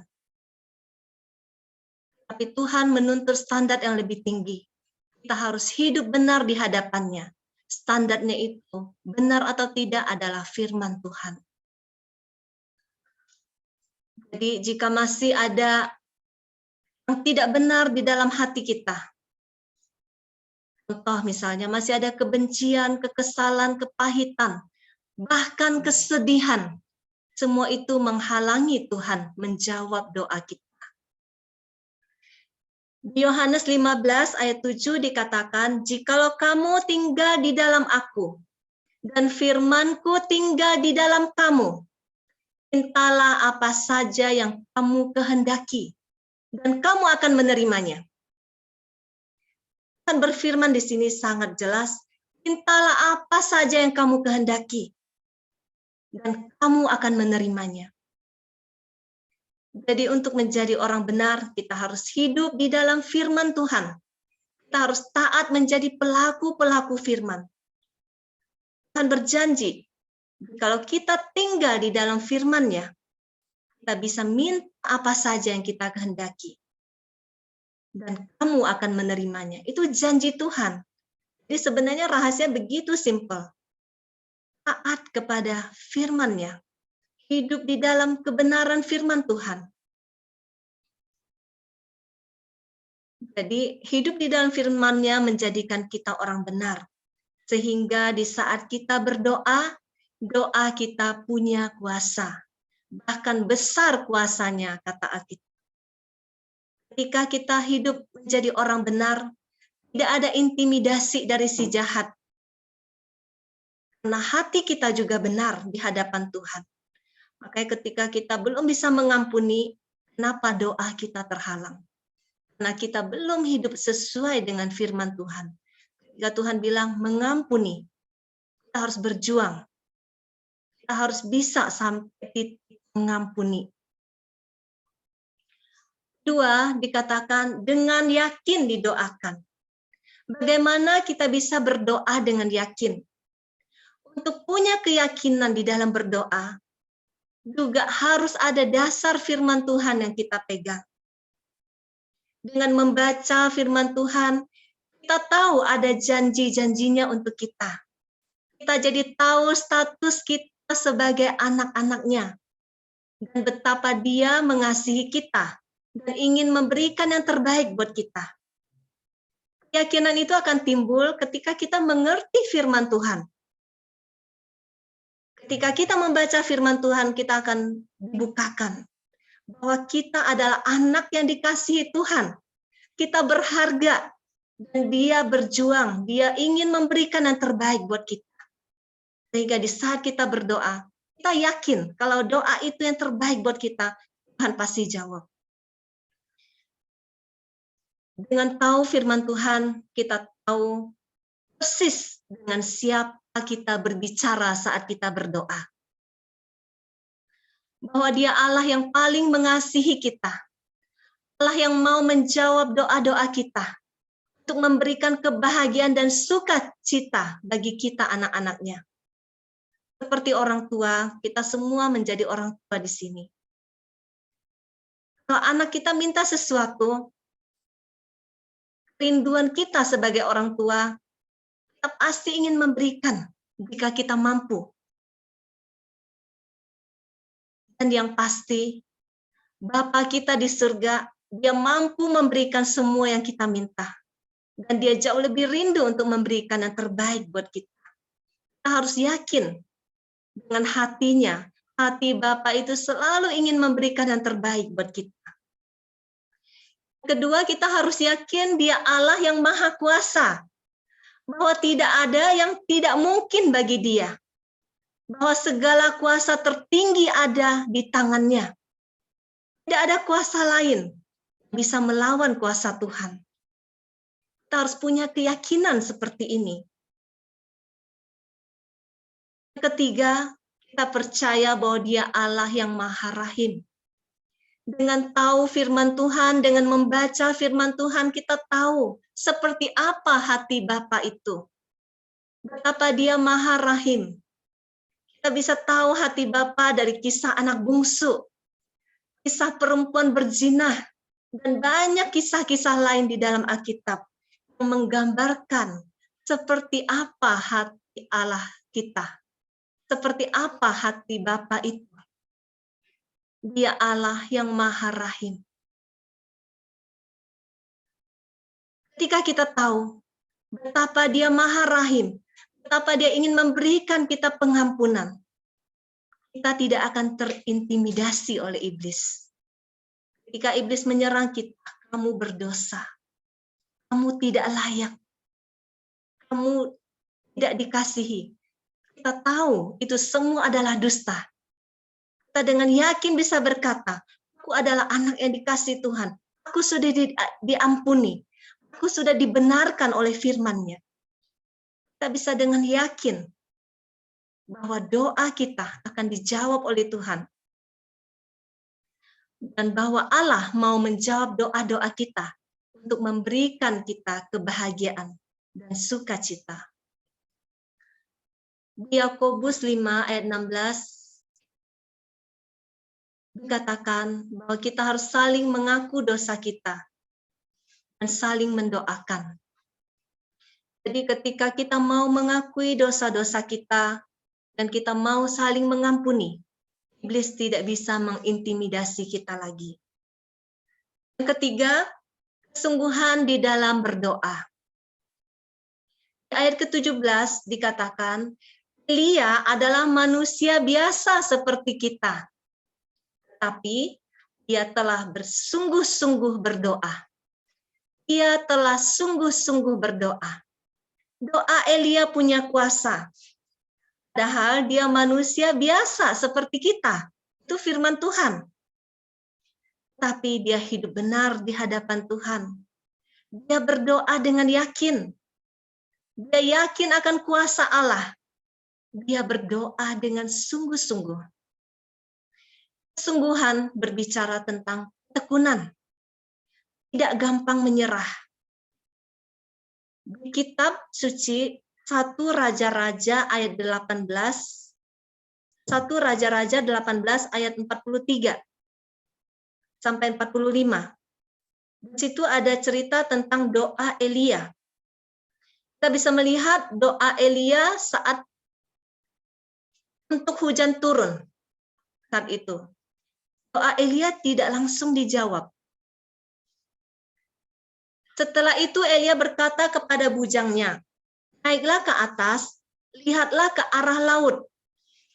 Tapi Tuhan menuntut standar yang lebih tinggi. Kita harus hidup benar di hadapannya. Standarnya itu, benar atau tidak adalah firman Tuhan. Jadi jika masih ada yang tidak benar di dalam hati kita, contoh misalnya masih ada kebencian, kekesalan, kepahitan, bahkan kesedihan, semua itu menghalangi Tuhan menjawab doa kita. Di Yohanes 15 ayat 7 dikatakan, jikalau kamu tinggal di dalam aku, dan firman-Ku tinggal di dalam kamu, Mintalah apa saja yang kamu kehendaki, dan kamu akan menerimanya. Tuhan berfirman di sini sangat jelas, mintalah apa saja yang kamu kehendaki, dan kamu akan menerimanya. Jadi untuk menjadi orang benar, kita harus hidup di dalam firman Tuhan. Kita harus taat menjadi pelaku-pelaku firman. Tuhan berjanji, kalau kita tinggal di dalam firman-Nya, kita bisa minta apa saja yang kita kehendaki. Dan kamu akan menerimanya. Itu janji Tuhan. Jadi sebenarnya rahasia begitu simpel. Taat kepada firman-Nya. Hidup di dalam kebenaran firman Tuhan. Jadi hidup di dalam firman-Nya menjadikan kita orang benar. Sehingga di saat kita berdoa, doa kita punya kuasa. Bahkan besar kuasanya, kata Alkitab. Ketika kita hidup menjadi orang benar, tidak ada intimidasi dari si jahat. Karena hati kita juga benar di hadapan Tuhan. Makanya ketika kita belum bisa mengampuni, kenapa doa kita terhalang? Karena kita belum hidup sesuai dengan firman Tuhan. Ketika Tuhan bilang mengampuni, kita harus berjuang. Kita harus bisa sampai titik mengampuni. Kedua, dikatakan dengan yakin didoakan. Bagaimana kita bisa berdoa dengan yakin? Untuk punya keyakinan di dalam berdoa, juga harus ada dasar firman Tuhan yang kita pegang. Dengan membaca firman Tuhan, kita tahu ada janji-janjinya untuk kita. Kita jadi tahu status kita sebagai anak-anaknya. Dan betapa Dia mengasihi kita dan ingin memberikan yang terbaik buat kita. Keyakinan itu akan timbul ketika kita mengerti firman Tuhan. Ketika kita membaca firman Tuhan, kita akan dibukakan bahwa kita adalah anak yang dikasihi Tuhan. Kita berharga dan Dia berjuang. Dia ingin memberikan yang terbaik buat kita. Sehingga di saat kita berdoa, kita yakin kalau doa itu yang terbaik buat kita, Tuhan pasti jawab. Dengan tahu firman Tuhan, kita tahu persis dengan siapa kita berbicara saat kita berdoa. Bahwa Dia Allah yang paling mengasihi kita. Allah yang mau menjawab doa-doa kita. Untuk memberikan kebahagiaan dan sukacita bagi kita anak-anaknya. Seperti orang tua, kita semua menjadi orang tua di sini. Kalau anak kita minta sesuatu, kerinduan kita sebagai orang tua, kita pasti ingin memberikan jika kita mampu. Dan yang pasti, Bapa kita di surga, Dia mampu memberikan semua yang kita minta. Dan Dia jauh lebih rindu untuk memberikan yang terbaik buat kita. Kita harus yakin dengan hatinya, hati Bapa itu selalu ingin memberikan yang terbaik buat kita. Kedua, kita harus yakin Dia Allah yang Maha Kuasa. Bahwa tidak ada yang tidak mungkin bagi Dia. Bahwa segala kuasa tertinggi ada di tangan-Nya. Tidak ada kuasa lain yang bisa melawan kuasa Tuhan. Kita harus punya keyakinan seperti ini. Ketiga, kita percaya bahwa Dia Allah yang Maha Rahim. Dengan tahu firman Tuhan, dengan membaca firman Tuhan, kita tahu seperti apa hati Bapa itu. Betapa Dia Maha Rahim. Kita bisa tahu hati Bapa dari kisah anak bungsu, kisah perempuan berzinah, dan banyak kisah-kisah lain di dalam Alkitab yang menggambarkan seperti apa hati Allah kita. Seperti apa hati Bapa itu. Dia Allah yang Maha Rahim. Ketika kita tahu betapa Dia Maha Rahim, betapa Dia ingin memberikan kita pengampunan, kita tidak akan terintimidasi oleh iblis. Ketika iblis menyerang kita, kamu berdosa, kamu tidak layak, kamu tidak dikasihi. Kita tahu itu semua adalah dusta. Kita dengan yakin bisa berkata, aku adalah anak yang dikasihi Tuhan. Aku sudah diampuni. Aku sudah dibenarkan oleh firman-Nya. Kita bisa dengan yakin bahwa doa kita akan dijawab oleh Tuhan. Dan bahwa Allah mau menjawab doa-doa kita untuk memberikan kita kebahagiaan dan sukacita. Di Yakobus 5 ayat 16 dikatakan bahwa kita harus saling mengaku dosa kita dan saling mendoakan. Jadi ketika kita mau mengakui dosa-dosa kita dan kita mau saling mengampuni, iblis tidak bisa mengintimidasi kita lagi. Yang ketiga, kesungguhan di dalam berdoa. Di ayat ke-17 dikatakan, Elia adalah manusia biasa seperti kita, tapi dia telah bersungguh-sungguh berdoa. Ia telah sungguh-sungguh berdoa. Doa Elia punya kuasa. Padahal dia manusia biasa seperti kita. Itu firman Tuhan. Tapi dia hidup benar di hadapan Tuhan. Dia berdoa dengan yakin. Dia yakin akan kuasa Allah. Dia berdoa dengan sungguh-sungguh. Kesungguhan berbicara tentang ketekunan. Tidak gampang menyerah. Di kitab suci 1 Raja-Raja ayat 18, 1 Raja-Raja 18 ayat 43 sampai 45. Di situ ada cerita tentang doa Elia. Kita bisa melihat doa Elia saat untuk hujan turun. Saat itu, doa Elia tidak langsung dijawab. Setelah itu Elia berkata kepada bujangnya, naiklah ke atas, lihatlah ke arah laut.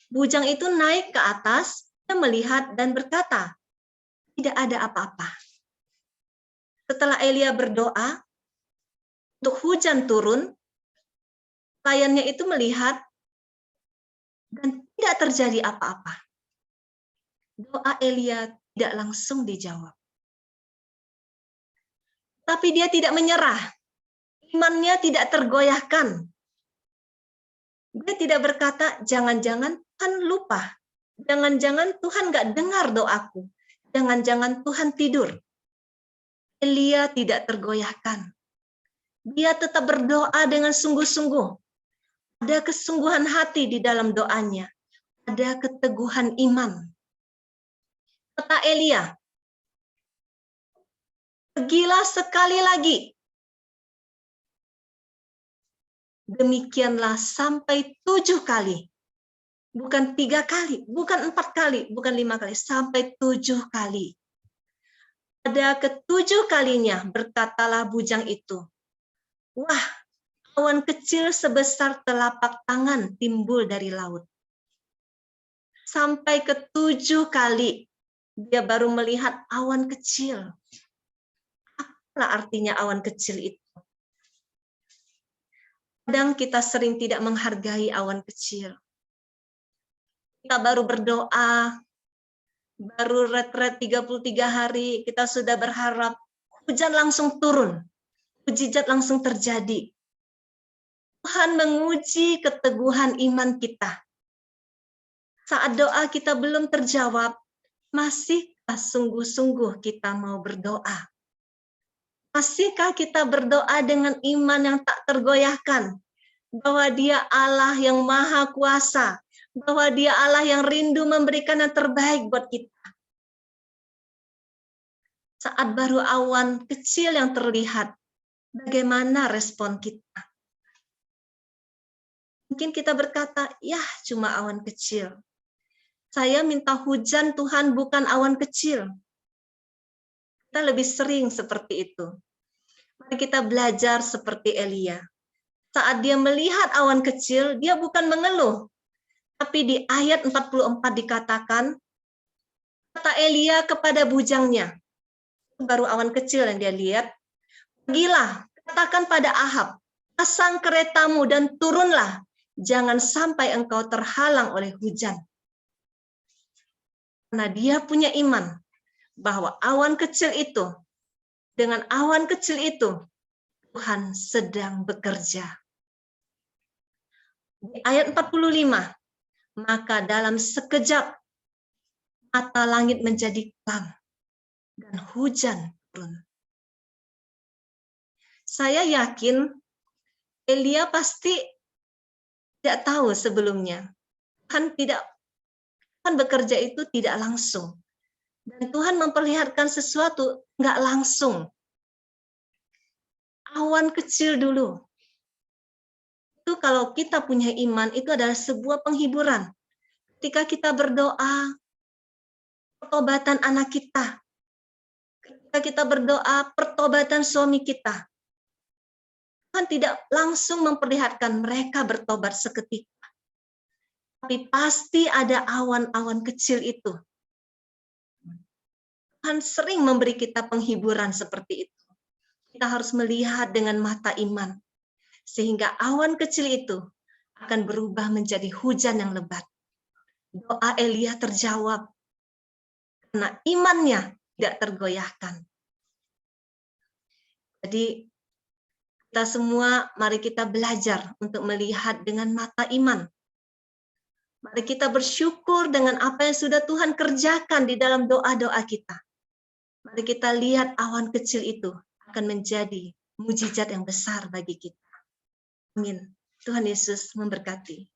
Bujang itu naik ke atas, dia melihat dan berkata, tidak ada apa-apa. Setelah Elia berdoa, untuk hujan turun, pelayannya itu melihat dan tidak terjadi apa-apa. Doa Elia tidak langsung dijawab. Tapi dia tidak menyerah. Imannya tidak tergoyahkan. Dia tidak berkata, jangan-jangan Tuhan lupa. Jangan-jangan Tuhan nggak dengar doaku. Jangan-jangan Tuhan tidur. Elia tidak tergoyahkan. Dia tetap berdoa dengan sungguh-sungguh. Ada kesungguhan hati di dalam doanya. Ada keteguhan iman. Kata Elia, pergilah sekali lagi. Demikianlah sampai 7 kali. Bukan 3 kali, bukan 4 kali, bukan 5 kali, sampai 7 kali. Pada ke-7 kalinya berkatalah bujang itu, wah, awan kecil sebesar telapak tangan timbul dari laut. Sampai ke-7 kali dia baru melihat awan kecil. Apa artinya awan kecil itu? Kadang kita sering tidak menghargai awan kecil. Kita baru berdoa, baru retret 33 hari, kita sudah berharap hujan langsung turun, mujizat langsung terjadi. Tuhan menguji keteguhan iman kita. Saat doa kita belum terjawab, masihkah sungguh-sungguh kita mau berdoa? Masihkah kita berdoa dengan iman yang tak tergoyahkan? Bahwa Dia Allah yang maha kuasa, bahwa Dia Allah yang rindu memberikan yang terbaik buat kita. Saat baru awan kecil yang terlihat, bagaimana respon kita? Mungkin kita berkata, ya cuma awan kecil. Saya minta hujan Tuhan, bukan awan kecil. Kita lebih sering seperti itu. Mari kita belajar seperti Elia. Saat dia melihat awan kecil, dia bukan mengeluh. Tapi di ayat 44 dikatakan, kata Elia kepada bujangnya, baru awan kecil yang dia lihat, pergilah, katakan pada Ahab, pasang keretamu dan turunlah, jangan sampai engkau terhalang oleh hujan. Karena dia punya iman bahwa awan kecil itu, dengan awan kecil itu, Tuhan sedang bekerja. Di ayat 45, maka dalam sekejap mata langit menjadi kelam dan hujan turun. Saya yakin Elia pasti tidak tahu sebelumnya. Tuhan bekerja itu tidak langsung. Dan Tuhan memperlihatkan sesuatu nggak langsung. Awan kecil dulu. Itu kalau kita punya iman, itu adalah sebuah penghiburan. Ketika kita berdoa, pertobatan anak kita. Ketika kita berdoa, pertobatan suami kita. Tuhan tidak langsung memperlihatkan mereka bertobat seketika. Tapi pasti ada awan-awan kecil itu. Tuhan sering memberi kita penghiburan seperti itu. Kita harus melihat dengan mata iman. Sehingga awan kecil itu akan berubah menjadi hujan yang lebat. Doa Elia terjawab. Karena imannya tidak tergoyahkan. Jadi kita semua mari kita belajar untuk melihat dengan mata iman. Mari kita bersyukur dengan apa yang sudah Tuhan kerjakan di dalam doa-doa kita. Mari kita lihat awan kecil itu akan menjadi mujizat yang besar bagi kita. Amin. Tuhan Yesus memberkati.